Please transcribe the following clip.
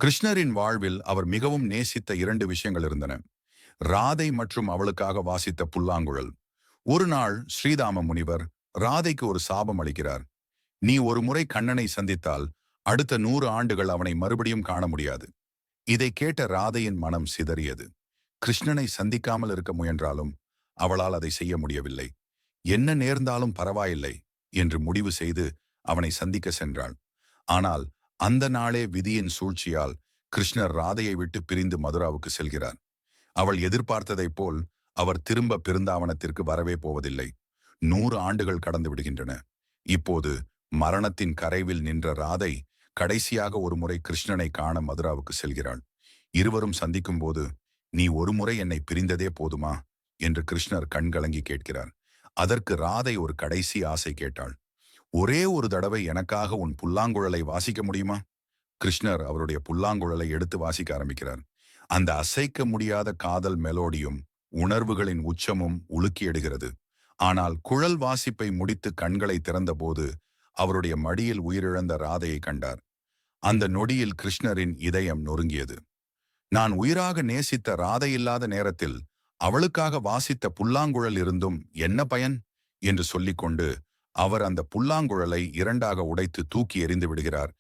கிருஷ்ணரின் வாழ்வில் அவர் மிகவும் நேசித்த இரண்டு விஷயங்கள் இருந்தன. ராதை மற்றும் அவளுக்காக வாசித்த புல்லாங்குழல். ஒரு நாள் ஸ்ரீதாம முனிவர் ராதைக்கு ஒரு சாபம் அளிக்கிறார். நீ ஒரு முறை கண்ணனை சந்தித்தால் அடுத்த 100 ஆண்டுகள் அவனை மறுபடியும் காண முடியாது. இதை கேட்ட ராதையின் மனம் சிதறியது. கிருஷ்ணனை சந்திக்காமல் இருக்க முயன்றாலும் அவளால் அதை செய்ய முடியவில்லை. என்ன நேர்ந்தாலும் பரவாயில்லை என்று முடிவு செய்து அவனை சந்திக்க சென்றாள். ஆனால் அந்த நாளே விதியின் சூழ்ச்சியால் கிருஷ்ணர் ராதையை விட்டு பிரிந்து மதுராவுக்கு செல்கிறார். அவள் எதிர்பார்த்ததைப் போல் அவர் திரும்ப பிருந்தாவனத்திற்கு வரவே போவதில்லை. 100 ஆண்டுகள் கடந்து விடுகின்றன. இப்போது மரணத்தின் கரைவில் நின்ற ராதை கடைசியாக ஒரு முறை கிருஷ்ணனை காண மதுராவுக்கு செல்கிறாள். இருவரும் சந்திக்கும் போது, நீ ஒரு முறை என்னை பிரிந்ததே போதுமா என்று கிருஷ்ணர் கண்கலங்கி கேட்கிறார். அதற்கு ராதை ஒரு கடைசி ஆசை கேட்டாள். ஒரே ஒரு தடவை எனக்காக உன் புல்லாங்குழலை வாசிக்க முடியுமா? கிருஷ்ணர் அவருடைய புல்லாங்குழலை எடுத்து வாசிக்க ஆரம்பிக்கிறார். அந்த அசைக்க முடியாத காதல் மெலோடியும் உணர்வுகளின் உச்சமும் உலுக்கியிடுகிறது. ஆனால் குழல் வாசிப்பை முடித்து கண்களை திறந்தபோது அவருடைய மடியில் உயிரிழந்த ராதையை கண்டார். அந்த நொடியில் கிருஷ்ணரின் இதயம் நொறுங்கியது. நான் உயிராக நேசித்த ராதை இல்லாத நேரத்தில் அவளுக்காக வாசித்த புல்லாங்குழல் இருந்தும் என்ன பயன் என்று சொல்லிக்கொண்டு அவர் அந்த புல்லாங்குழலை இரண்டாக உடைத்து தூக்கி எறிந்து விடுகிறார்.